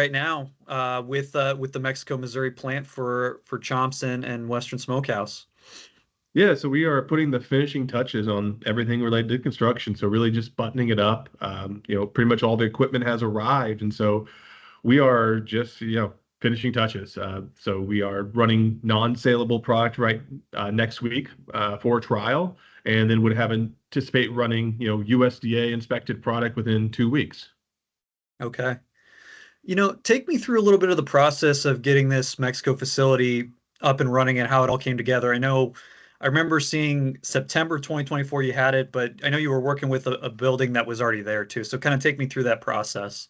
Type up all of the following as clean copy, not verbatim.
right now with the Mexico, Missouri plant for Chomps and Western Smokehouse. Yeah, so we are putting the finishing touches on everything related to construction. So really just buttoning it up. Pretty much all the equipment has arrived, and so we are just finishing touches. So we are running non-saleable product right next week for trial, and then would have anticipate running USDA inspected product within 2 weeks. Okay. Take me through a little bit of the process of getting this Mexico facility up and running and how it all came together. I remember seeing September 2024 you had it, but I know you were working with a building that was already there too. So kind of take me through that process.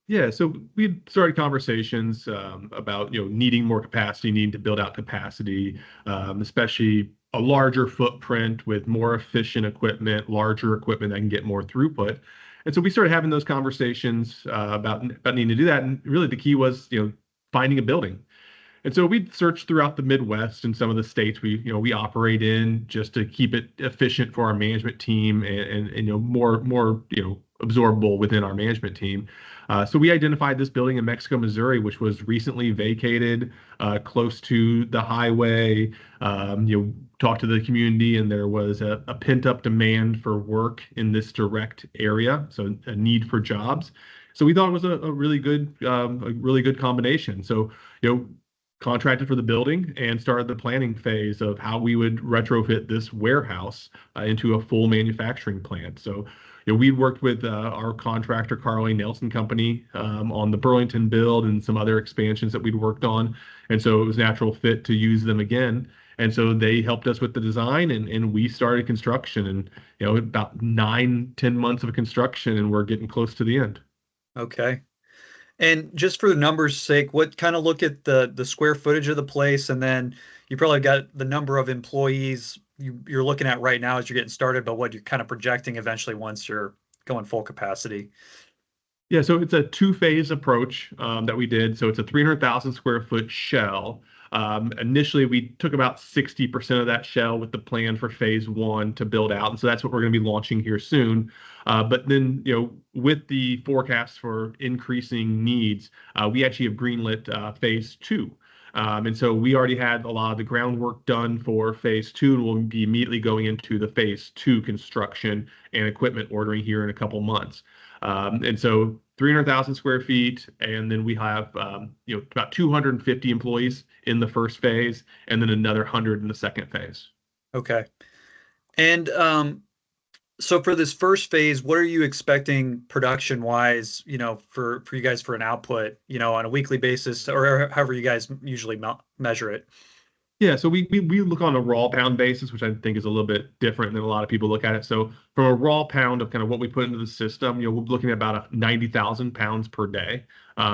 Yeah, so we started conversations about needing more capacity, needing to build out capacity, especially a larger footprint with more efficient equipment, larger equipment that can get more throughput. And so we started having those conversations about needing to do that. And really, the key was finding a building. And so we searched throughout the Midwest and some of the states we operate in just to keep it efficient for our management team and more absorbable within our management team. So we identified this building in Mexico, Missouri, which was recently vacated, close to the highway. Talked to the community, and there was a pent-up demand for work in this direct area, so a need for jobs. So we thought it was a really good combination. So contracted for the building and started the planning phase of how we would retrofit this warehouse into a full manufacturing plant. So, we worked with our contractor, Carl A. Nelson Company, on the Burlington build and some other expansions that we'd worked on. And so it was a natural fit to use them again. And so they helped us with the design and we started construction and, about 9-10 months of construction, and we're getting close to the end. Okay. And just for the numbers' sake, what kind of look at the square footage of the place, and then you probably got the number of employees you're looking at right now as you're getting started, but what you're kind of projecting eventually once you're going full capacity. Yeah, so it's a two-phase approach that we did. So it's a 300,000 square foot shell. Initially, we took about 60% of that shell with the plan for phase one to build out. And so that's what we're going to be launching here soon. But then, with the forecast for increasing needs, we actually have greenlit phase two. And so we already had a lot of the groundwork done for phase two, and we'll be immediately going into the phase two construction and equipment ordering here in a couple months. And so 300,000 square feet, and then we have about 250 employees in the first phase, and then another 100 in the second phase. Okay. And so for this first phase, what are you expecting production wise, for you guys for an output, on a weekly basis or however you guys usually measure it? Yeah, so we look on a raw pound basis, which I think is a little bit different than a lot of people look at it. So from a raw pound of kind of what we put into the system, we're looking at about 90,000 pounds per day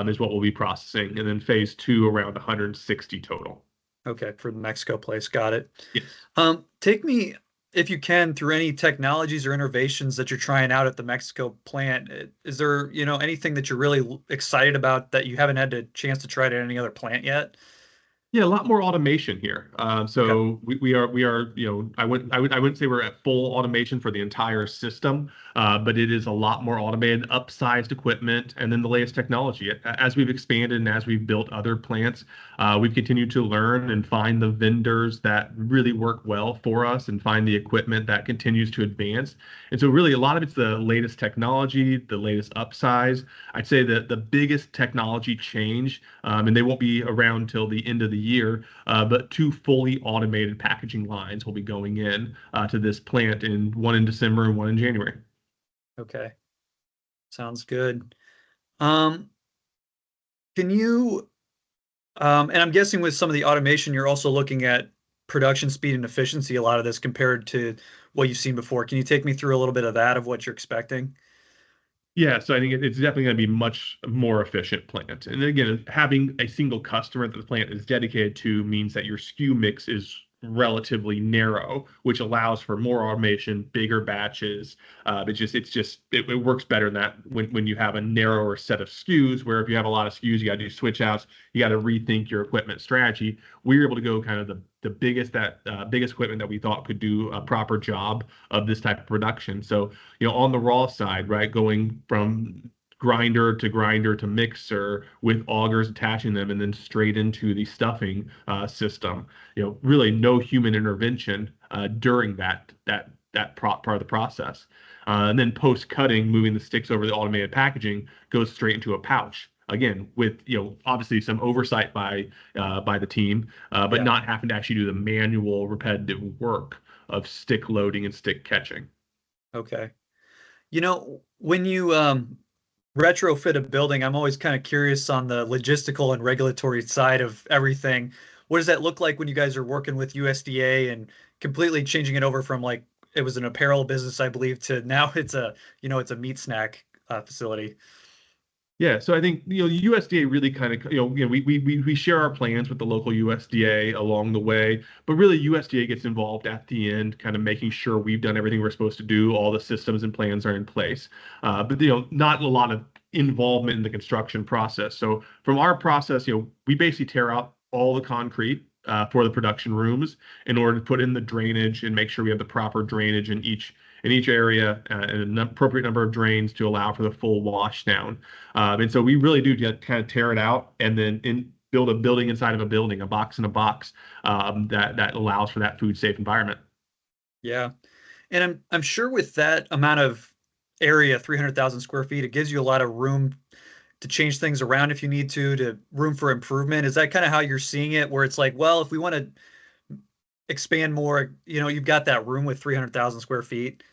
is what we'll be processing. And then phase two around 160 total. Okay, for the Mexico place. Got it. Yes. Take me, if you can, through any technologies or innovations that you're trying out at the Mexico plant. Is there, anything that you're really excited about that you haven't had a chance to try it at any other plant yet? Yeah, a lot more automation here. Okay. So we are, I wouldn't say we're at full automation for the entire system, but it is a lot more automated, upsized equipment, and then the latest technology. As we've expanded and as we've built other plants, we've continued to learn and find the vendors that really work well for us and find the equipment that continues to advance. And so really a lot of it's the latest technology, the latest upsize. I'd say that the biggest technology change, and they won't be around till the end of the year, but two fully automated packaging lines will be going in to this plant, one in December and one in January. Okay. Sounds good. Um, can you, and I'm guessing with some of the automation, you're also looking at production speed and efficiency, a lot of this compared to what you've seen before. Can you take me through a little bit of that, of what you're expecting? Yeah, so I think it's definitely going to be much more efficient plant. And again, having a single customer that the plant is dedicated to means that your SKU mix is relatively narrow, which allows for more automation, bigger batches. It works better than that when you have a narrower set of SKUs, where if you have a lot of SKUs, you got to do switch outs, you got to rethink your equipment strategy. We were able to go kind of the biggest equipment that we thought could do a proper job of this type of production. So, on the raw side, right, going from grinder to mixer with augers attaching them and then straight into the stuffing system. Really no human intervention during part of the process. And then post cutting, moving the sticks over the automated packaging goes straight into a pouch. Again, with obviously some oversight by the team, but Yeah. not having to actually do the manual repetitive work of stick loading and stick catching. Okay. When you retrofit a building, I'm always kind of curious on the logistical and regulatory side of everything. What does that look like when you guys are working with USDA and completely changing it over from like it was an apparel business, I believe, to now it's a meat snack facility. Yeah, so I think the USDA really kind of we share our plans with the local USDA along the way, but really USDA gets involved at the end, kind of making sure we've done everything we're supposed to do, all the systems and plans are in place. But not a lot of involvement in the construction process. So from our process, we basically tear out all the concrete for the production rooms in order to put in the drainage and make sure we have the proper drainage in each area and an appropriate number of drains to allow for the full wash down. And so we really do just kind of tear it out and then build a building inside of a building, a box in a box that allows for that food safe environment. Yeah. And I'm sure with that amount of area, 300,000 square feet, it gives you a lot of room to change things around if you need to room for improvement. Is that kind of how you're seeing it, where it's like, well, if we want to expand more, you've got that room with 300,000 square feet.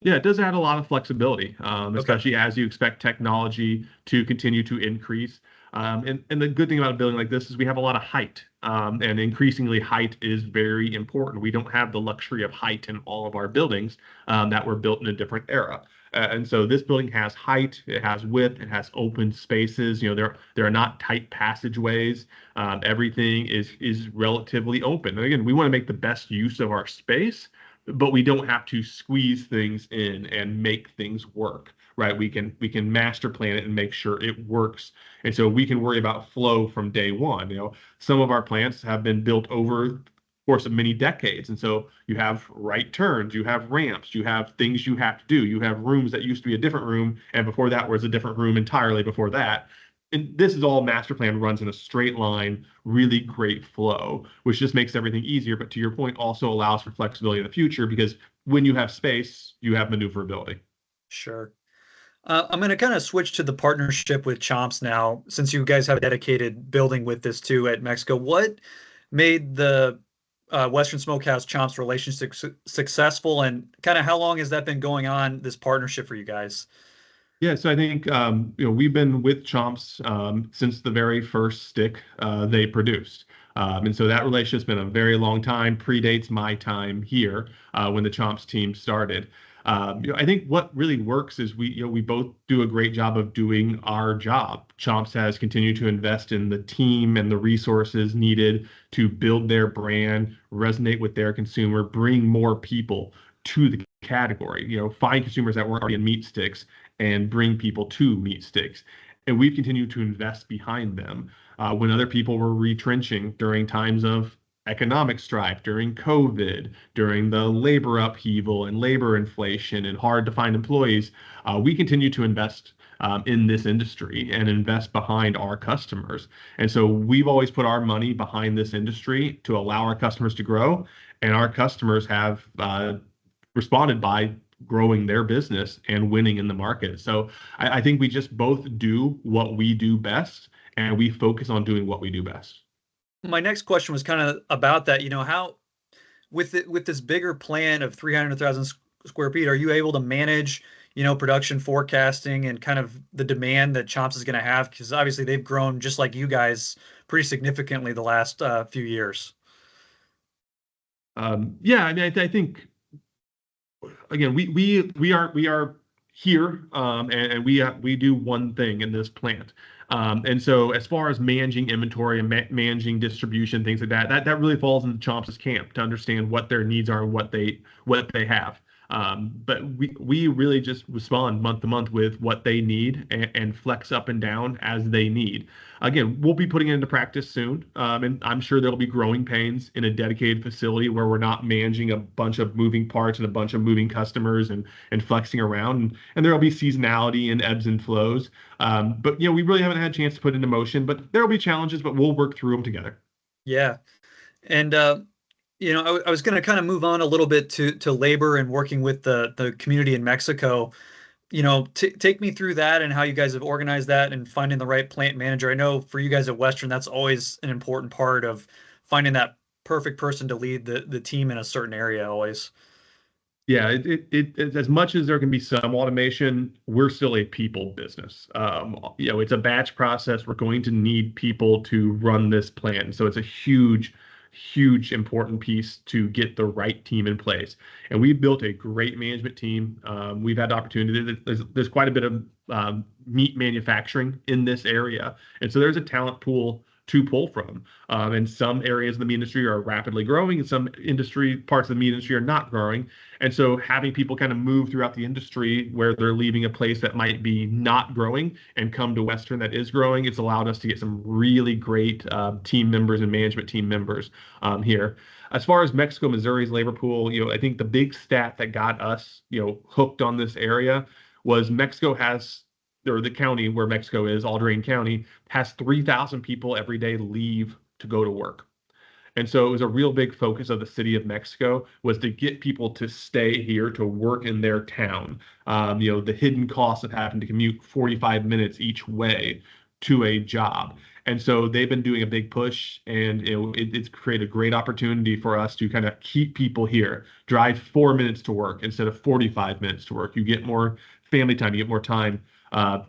Yeah, it does add a lot of flexibility, Okay. especially as you expect technology to continue to increase. And the good thing about a building like this is we have a lot of height, and increasingly height is very important. We don't have the luxury of height in all of our buildings that were built in a different era. And so this building has height, it has width, it has open spaces. There are not tight passageways. Everything is relatively open. And again, we want to make the best use of our space, but we don't have to squeeze things in and make things work, right? We can master plan it and make sure it works, and so we can worry about flow from day one. Some of our plants have been built over the course of many decades, and so you have right turns, you have ramps, you have things you have to do, you have rooms that used to be a different room, and before that was a different room entirely before that. And this is all master plan runs in a straight line, really great flow, which just makes everything easier. But to your point, also allows for flexibility in the future because when you have space, you have maneuverability. Sure. I'm going to kind of switch to the partnership with Chomps now, since you guys have a dedicated building with this too at Mexico. What made the Western Smokehouse Chomps relationship successful, and kind of how long has that been going on, this partnership for you guys? Yeah, so I think we've been with Chomps since the very first stick they produced, and so that relationship's been a very long time. Predates my time here when the Chomps team started. I think what really works is we both do a great job of doing our job. Chomps has continued to invest in the team and the resources needed to build their brand, resonate with their consumer, bring more people to the category. Find consumers that weren't already in meat sticks and bring people to meat sticks. And we've continued to invest behind them when other people were retrenching during times of economic strife, during COVID, during the labor upheaval and labor inflation and hard to find employees. We continue to invest in this industry and invest behind our customers. And so we've always put our money behind this industry to allow our customers to grow. And our customers have responded by growing their business and winning in the market. So I think we just both do what we do best and we focus on doing what we do best. My next question was kind of about that. How with this bigger plan of 300,000 square feet, are you able to manage, production forecasting and kind of the demand that Chomps is going to have? Because obviously they've grown just like you guys pretty significantly the last few years. Yeah, I mean, I think again, we are here, and we do one thing in this plant. And so as far as managing inventory and managing distribution, things like that really falls into Chomps' camp to understand what their needs are and what they have. But we really just respond month to month with what they need and flex up and down as they need. Again, we'll be putting it into practice soon, and I'm sure there'll be growing pains in a dedicated facility where we're not managing a bunch of moving parts and a bunch of moving customers and flexing around, and there'll be seasonality and ebbs and flows. But we really haven't had a chance to put it into motion. But there'll be challenges, but we'll work through them together. Yeah. And I was going to kind of move on a little bit to labor and working with the community in Mexico. Take me through that and how you guys have organized that and finding the right plant manager. I know for you guys at Western, that's always an important part of finding that perfect person to lead the team in a certain area always. Yeah, as much as there can be some automation, we're still a people business. It's a batch process. We're going to need people to run this plant. So it's a huge, huge important piece to get the right team in place. And we've built a great management team. We've had the opportunity. There's quite a bit of meat manufacturing in this area, and so there's a talent pool to pull from. And some areas of the meat industry are rapidly growing, and some parts of the meat industry are not growing. And so having people kind of move throughout the industry where they're leaving a place that might be not growing and come to Western that is growing, it's allowed us to get some really great team members and management team members here. As far as Mexico, Missouri's labor pool, I think the big stat that got us, hooked on this area was Mexico has, or the county where Mexico is, Aldrain County, has 3,000 people every day leave to go to work. And so it was a real big focus of the city of Mexico was to get people to stay here to work in their town. The hidden cost of having to commute 45 minutes each way to a job. And so they've been doing a big push, and it's created a great opportunity for us to kind of keep people here. Drive 4 minutes to work instead of 45 minutes to work. You get more family time, you get more time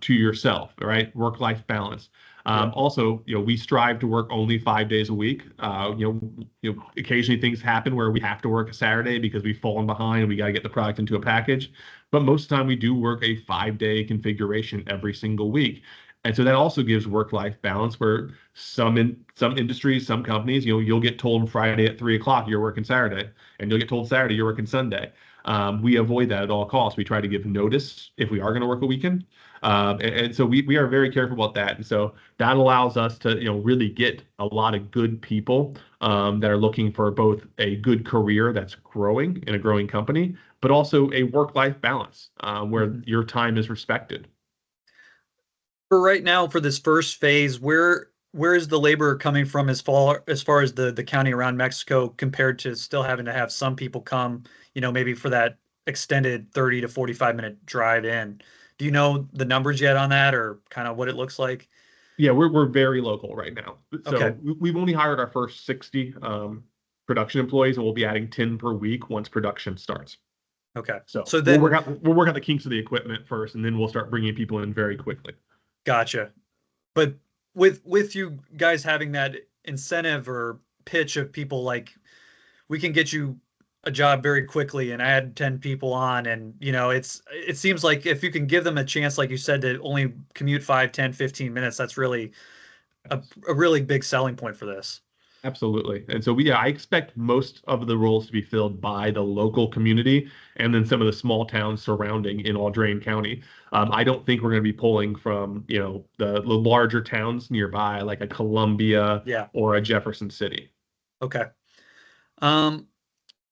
to yourself, right? Work-life balance. Yeah. Also, we strive to work only 5 days a week. Occasionally things happen where we have to work a Saturday because we've fallen behind and we got to get the product into a package. But most of the time we do work a 5-day configuration every single week. And so that also gives work-life balance where some industries, some companies, you'll get told Friday at 3 o'clock you're working Saturday, and you'll get told Saturday you're working Sunday. We avoid that at all costs. We try to give notice if we are going to work a weekend. And so we are very careful about that. And so that allows us to, really get a lot of good people that are looking for both a good career that's growing in a growing company, but also a work-life balance where your time is respected. For right now, for this first phase, where is the labor coming from as far as the county around Mexico compared to still having to have some people come, maybe for that extended 30 to 45-minute drive in? Do you know the numbers yet on that or kind of what it looks like? Yeah, we're very local right now. So Okay. we've only hired our first 60 production employees, and we'll be adding 10 per week once production starts. Okay. So So we'll then, work out the kinks of the equipment first, and then we'll start bringing people in very quickly. gotcha. But with you guys having that incentive or pitch of people like we can get you a job very quickly and add 10 people on and it seems like if you can give them a chance like you said to only commute 5, 10, 15 minutes, that's really a really big selling point for this. Absolutely. And so I expect most of the roles to be filled by the local community and then some of the small towns surrounding in Audrain County. I don't think we're going to be pulling from, the larger towns nearby, like a Columbia Yeah. or a Jefferson City. Okay. um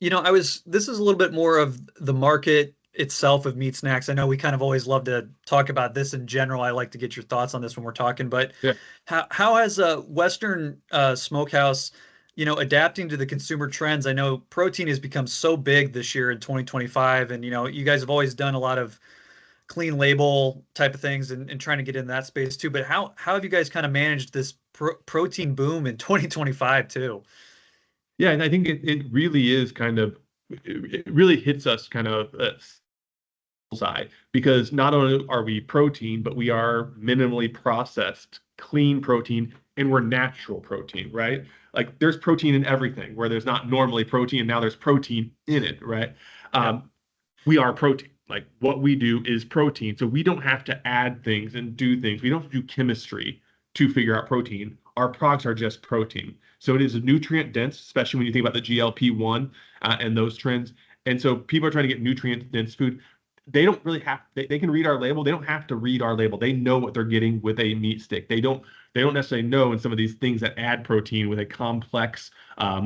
this is a little bit more of the market itself of meat snacks. I know we kind of always love to talk about this in general. I like to get your thoughts on this when we're talking, but Yeah. how has Western Smokehouse, adapting to the consumer trends? I know protein has become so big this year in 2025, and you guys have always done a lot of clean label type of things and trying to get in that space too. But how have you guys kind of managed this protein boom in 2025 too? Yeah, and I think it really is kind of, it really hits us kind of side because not only are we protein, but we are minimally processed, clean protein, and we're natural protein, right? Like there's protein in everything where there's not normally protein, and now there's protein in it, right? Yep. We are protein. Like what we do is protein. So we don't have to add things and do things. We don't have to do chemistry to figure out protein. Our products are just protein. So it is nutrient dense, especially when you think about the GLP-1 and those trends. And so people are trying to get nutrient dense food. They can read our label. They don't have to read our label. They know what they're getting with a meat stick. They don't necessarily know in some of these things that add protein with a complex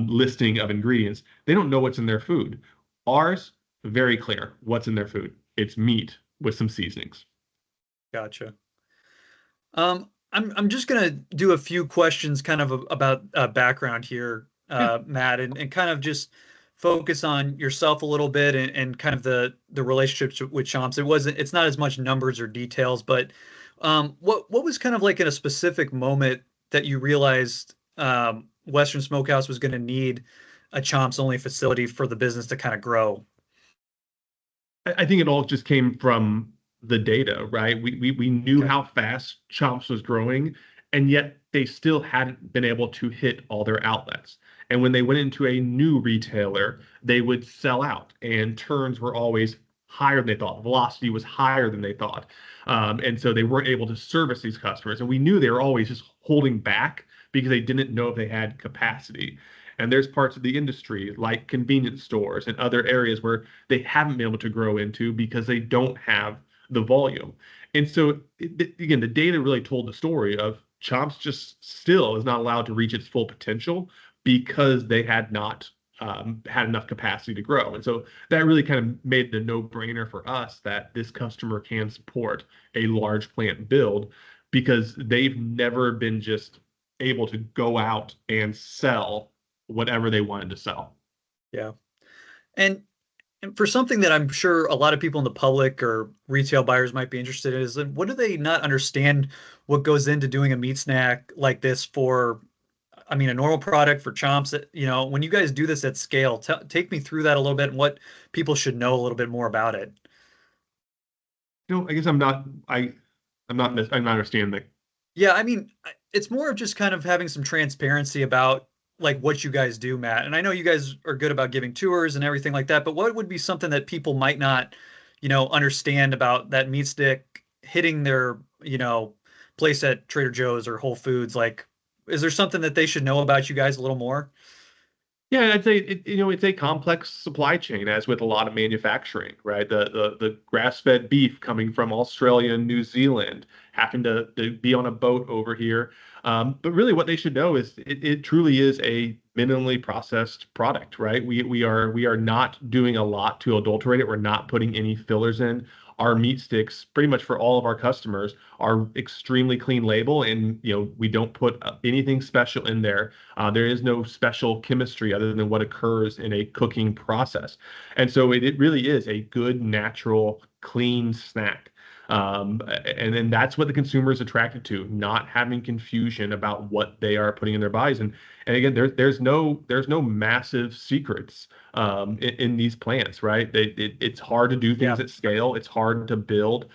listing of ingredients. They don't know what's in their food. Ours, very clear what's in their food. It's meat with some seasonings. Gotcha. I'm just gonna do a few questions kind of about background here, Yeah. Matt, and kind of just focus on yourself a little bit and kind of the relationships with Chomps. It's not as much numbers or details, but what was kind of like in a specific moment that you realized Western Smokehouse was going to need a Chomps only facility for the business to kind of grow? I think it all just came from the data, right? We knew Okay. how fast Chomps was growing, and yet they still hadn't been able to hit all their outlets. And when they went into a new retailer, they would sell out, and turns were always higher than they thought. Velocity was higher than they thought. And so they weren't able to service these customers. And we knew they were always just holding back because they didn't know if they had capacity. And there's parts of the industry like convenience stores and other areas where they haven't been able to grow into because they don't have the volume. And so, again, the data really told the story of Chomps just still is not allowed to reach its full potential because they had not had enough capacity to grow. And so that really kind of made the no-brainer for us that this customer can support a large plant build because they've never been just able to go out and sell whatever they wanted to sell. Yeah. And And for something that I'm sure a lot of people in the public or retail buyers might be interested in is what do they not understand what goes into doing a meat snack like this for, I mean, a normal product for Chomps, when you guys do this at scale, take me through that a little bit and what people should know a little bit more about it. I guess I'm not understanding the. Yeah, I mean, it's more of just kind of having some transparency about like what you guys do, Matt. And I know you guys are good about giving tours and everything like that, but what would be something that people might not, understand about that meat stick hitting their, place at Trader Joe's or Whole Foods? Like, is there something that they should know about you guys a little more? Yeah, I'd say it's a complex supply chain, as with a lot of manufacturing, right? The grass-fed beef coming from Australia and New Zealand, having to be on a boat over here. But really, what they should know is it truly is a minimally processed product, right? We are not doing a lot to adulterate it. We're not putting any fillers in. Our meat sticks, pretty much for all of our customers, are extremely clean label, and we don't put anything special in there. There is no special chemistry other than what occurs in a cooking process. And so it really is a good, natural, clean snack. And then that's what the consumer is attracted to, not having confusion about what they are putting in their bodies. And again, there's no massive secrets in these plants, right? It's hard to do things Yeah. at scale. It's hard to build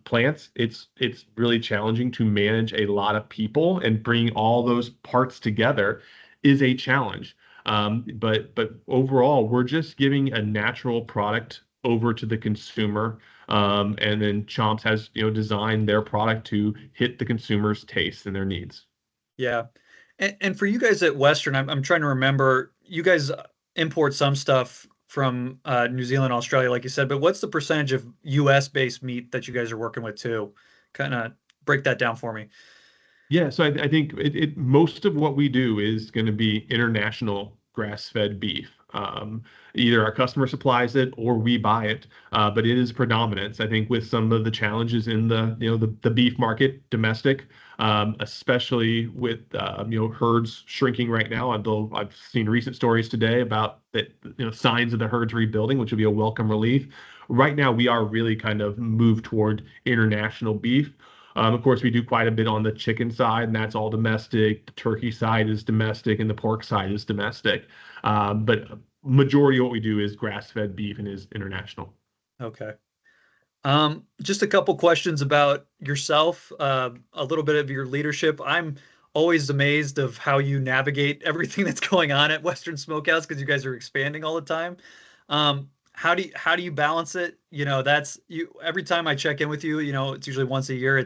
plants. It's really challenging to manage a lot of people, and bringing all those parts together is a challenge. But overall, we're just giving a natural product over to the consumer. And then Chomps has designed their product to hit the consumer's tastes and their needs. Yeah. And for you guys at Western, I'm trying to remember, you guys import some stuff from New Zealand, Australia, like you said, but what's the percentage of US based meat that you guys are working with too? Kind of break that down for me. Yeah, so I think most of what we do is going to be international grass-fed beef. Either our customer supplies it or we buy it, but it is predominance. I think with some of the challenges in the beef market, domestic, especially with herds shrinking right now. Although I've seen recent stories today about that signs of the herds rebuilding, which would be a welcome relief. Right now, we are really kind of moved toward international beef. Of course, we do quite a bit on the chicken side, and that's all domestic. The turkey side is domestic, and the pork side is domestic. But majority of what we do is grass-fed beef and is international. Okay. Just a couple questions about yourself, a little bit of your leadership. I'm always amazed of how you navigate everything that's going on at Western Smokehouse because you guys are expanding all the time. How do you balance it? That's you every time I check in with you, it's usually once a year.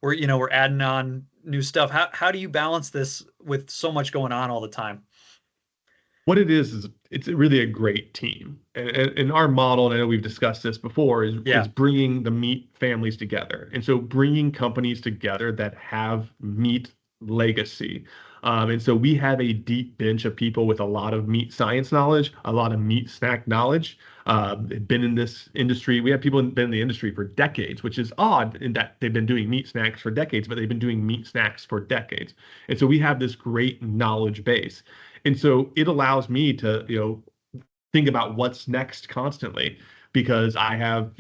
We're adding on new stuff. How do you balance this with so much going on all the time? What it is it's really a great team. And our model, and I know we've discussed this before, is Yeah. bringing the meat families together. And so bringing companies together that have meat legacy. And so we have a deep bench of people with a lot of meat science knowledge, a lot of meat snack knowledge. Been in this industry. We have people been in the industry for decades, which is odd in that they've been doing meat snacks for decades, but they've been doing meat snacks for decades. And so we have this great knowledge base. And so it allows me to, think about what's next constantly because I have,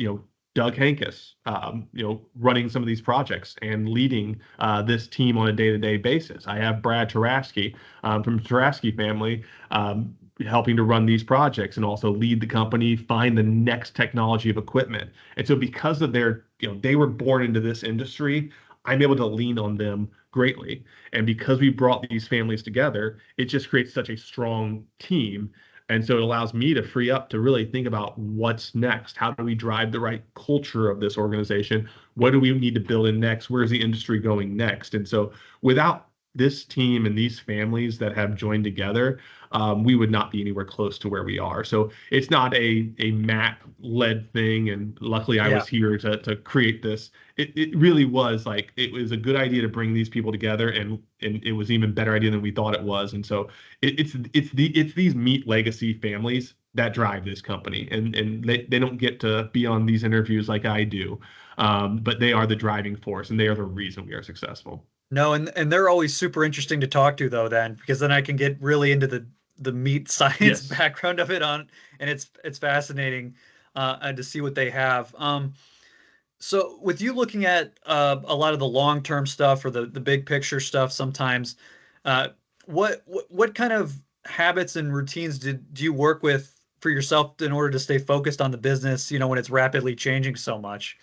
Doug Hankus, running some of these projects and leading this team on a day-to-day basis. I have Brad Taraski from Taraski family helping to run these projects and also lead the company, find the next technology of equipment. And so because of their, they were born into this industry, I'm able to lean on them greatly. And because we brought these families together, it just creates such a strong team. And so it allows me to free up to really think about what's next. How do we drive the right culture of this organization? What do we need to build in next? Where's the industry going next? And so without this team and these families that have joined together, we would not be anywhere close to where we are. So it's not a Matt led thing. And luckily I Yeah. was here to create this. It really was like it was a good idea to bring these people together, and it was an even better idea than we thought it was. And so it's these meat legacy families that drive this company, and they don't get to be on these interviews like I do, but they are the driving force, and they are the reason we are successful. No, and they're always super interesting to talk to though then because then I can get really into the meat science Yes. background of it on and it's fascinating and to see what they have. So with you looking at a lot of the long-term stuff or the big picture stuff sometimes, uh, what kind of habits and routines do you work with for yourself in order to stay focused on the business, when it's rapidly changing so much?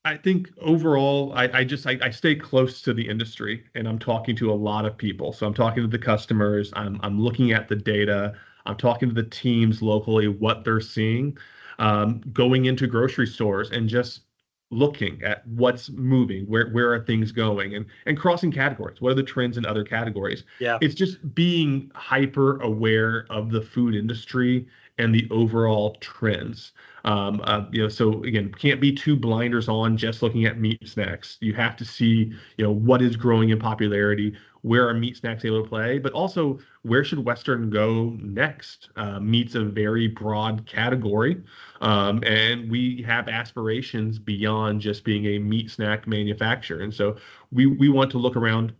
I think overall, I stay close to the industry and I'm talking to a lot of people. So I'm talking to the customers, I'm looking at the data, I'm talking to the teams locally, what they're seeing, going into grocery stores and just looking at what's moving, where are things going, and crossing categories. What are the trends in other categories? Yeah. It's just being hyper aware of the food industry and the overall trends. So again, can't be too blinders on just looking at meat snacks. You have to see, what is growing in popularity, where are meat snacks able to play, but also where should Western go next? Meat's a very broad category, and we have aspirations beyond just being a meat snack manufacturer. And so we want to look around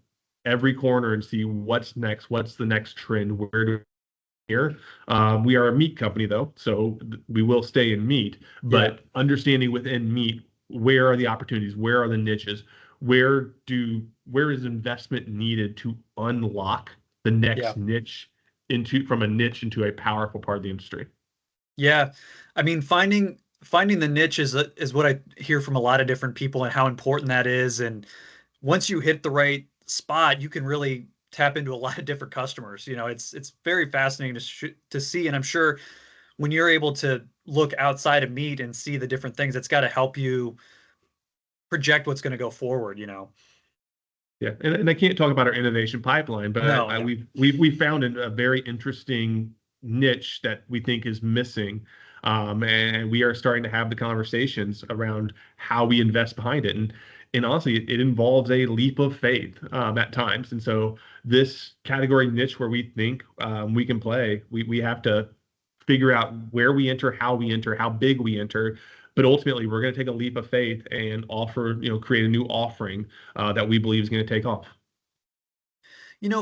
every corner and see what's next, what's the next trend, where do here. We are a meat company, though, so we will stay in meat. Yeah. But understanding within meat, where are the opportunities? Where are the niches? Where is investment needed to unlock the Yeah. next niche from a niche into a powerful part of the industry? Yeah. I mean, finding the niche is what I hear from a lot of different people and how important that is. And once you hit the right spot, you can really tap into a lot of different customers. It's very fascinating to see, and I'm sure when you're able to look outside of meat and see the different things, it's got to help you project what's going to go forward. Yeah, and I can't talk about our innovation pipeline, but No, yeah. we've found a very interesting niche that we think is missing, and we are starting to have the conversations around how we invest behind it. And honestly, it involves a leap of faith at times. And so this category niche where we think we can play, we have to figure out where we enter, how big we enter. But ultimately, we're going to take a leap of faith and create a new offering that we believe is going to take off.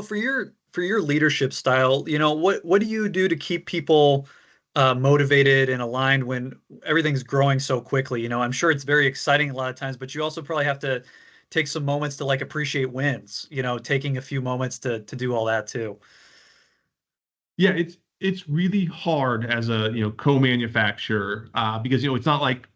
For your leadership style, what do you do to keep people motivated and aligned when everything's growing so quickly? I'm sure it's very exciting a lot of times, but you also probably have to take some moments to like appreciate wins, taking a few moments to do all that too. Yeah, it's really hard as a co-manufacturer because it's not like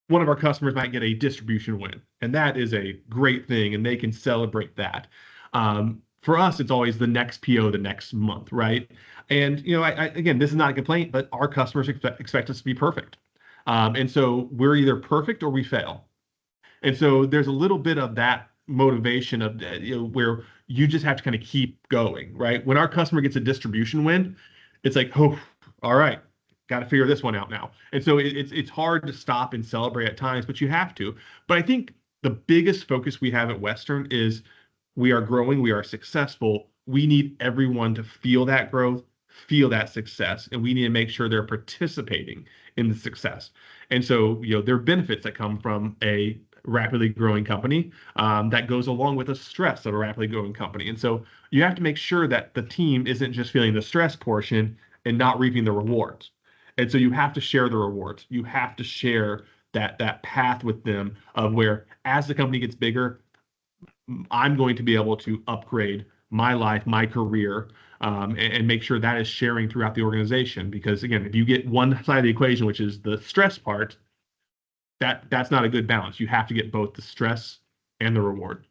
one of our customers might get a distribution win, and that is a great thing, and they can celebrate that. For us, it's always the next PO the next month, right? And again, this is not a complaint, but our customers expect us to be perfect, and so we're either perfect or we fail. And so there's a little bit of that motivation of where you just have to kind of keep going, right? When our customer gets a distribution win, it's like, oh, all right, got to figure this one out now. And so it's hard to stop and celebrate at times, but you have to. But I think the biggest focus we have at Western is we are growing, we are successful. We need everyone to feel that growth, feel that success, and we need to make sure they're participating in the success. And so, there are benefits that come from a rapidly growing company that goes along with the stress of a rapidly growing company. And so you have to make sure that the team isn't just feeling the stress portion and not reaping the rewards. And so you have to share the rewards. You have to share that path with them of where as the company gets bigger, I'm going to be able to upgrade my life, my career, and make sure that is sharing throughout the organization. Because again, if you get one side of the equation, which is the stress part, that's not a good balance. You have to get both the stress and the reward.